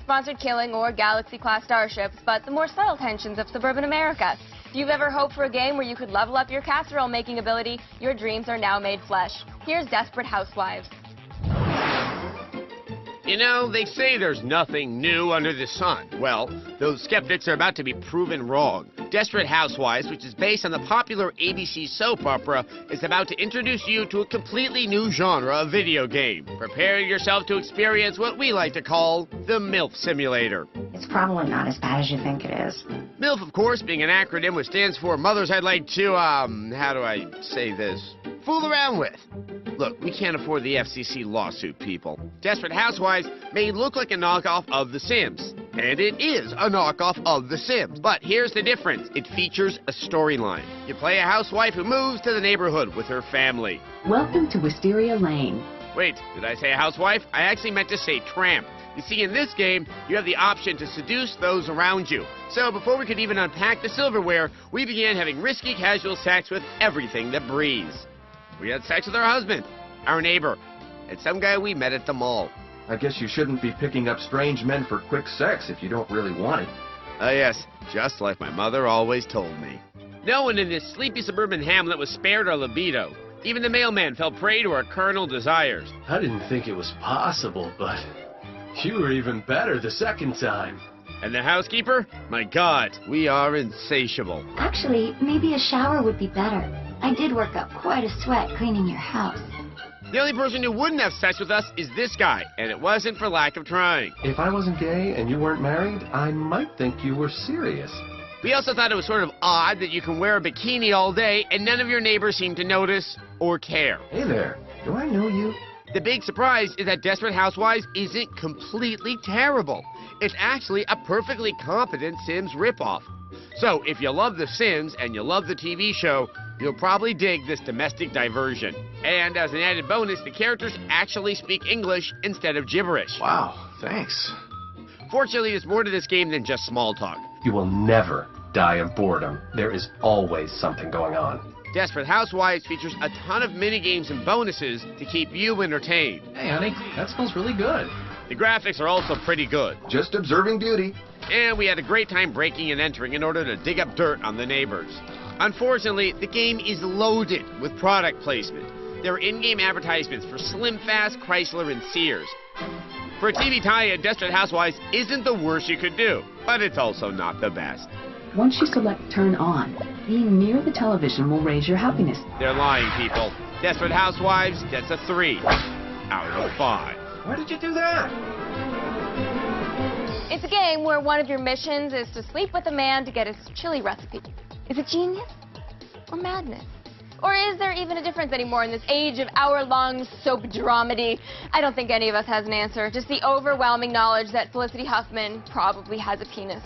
state-sponsored killing or galaxy-class starships, but the more subtle tensions of suburban America. If you've ever hoped for a game where you could level up your casserole-making ability, your dreams are now made flesh. Here's Desperate Housewives. You know, they say there's nothing new under the sun. Well, those skeptics are about to be proven wrong. Desperate Housewives, which is based on the popular ABC soap opera, is about to introduce you to a completely new genre of video game. Prepare yourself to experience what we like to call the MILF Simulator. It's probably not as bad as you think it is. MILF, of course, being an acronym which stands for Mothers I'd Like to, how do I say this? Fool around with. Look, we can't afford the FCC lawsuit, people. Desperate Housewives may look like a knockoff of The Sims. And it is a knockoff of The Sims. But here's the difference. It features a storyline. You play a housewife who moves to the neighborhood with her family. Welcome to Wisteria Lane. Wait, did I say housewife? I actually meant to say tramp. You see, in this game, you have the option to seduce those around you. So before we could even unpack the silverware, we began having risky casual sex with everything that breathes. We had sex with our husband, our neighbor, and some guy we met at the mall. I guess you shouldn't be picking up strange men for quick sex if you don't really want it. Oh yes, just like my mother always told me. No one in this sleepy suburban hamlet was spared our libido. Even the mailman fell prey to our carnal desires. I didn't think it was possible, but you were even better the second time. And the housekeeper? My God, we are insatiable. Actually, maybe a shower would be better. I did work up quite a sweat cleaning your house. The only person who wouldn't have sex with us is this guy, and it wasn't for lack of trying. If I wasn't gay and you weren't married, I might think you were serious. We also thought it was sort of odd that you can wear a bikini all day and none of your neighbors seem to notice or care. Hey there, do I know you? The big surprise is that Desperate Housewives isn't completely terrible. It's actually a perfectly competent Sims ripoff. So if you love The Sims and you love the TV show, you'll probably dig this domestic diversion. And as an added bonus, the characters actually speak English instead of gibberish. Wow, thanks. Fortunately, there's more to this game than just small talk. You will never die of boredom. There is always something going on. Desperate Housewives features a ton of minigames and bonuses to keep you entertained. Hey, honey, that smells really good. The graphics are also pretty good. Just observing beauty. And we had a great time breaking and entering in order to dig up dirt on the neighbors. Unfortunately, the game is loaded with product placement. There are in-game advertisements for Slim Fast, Chrysler, and Sears. For a TV tie-in, Desperate Housewives isn't the worst you could do, but it's also not the best. Once you select Turn On, being near the television will raise your happiness. They're lying, people. Desperate Housewives gets a 3 out of 5. Why did you do that? It's a game where one of your missions is to sleep with a man to get his chili recipe. Is it genius or madness? Or is there even a difference anymore in this age of hour-long soap dramedy? I don't think any of us has an answer. Just the overwhelming knowledge that Felicity Huffman probably has a penis.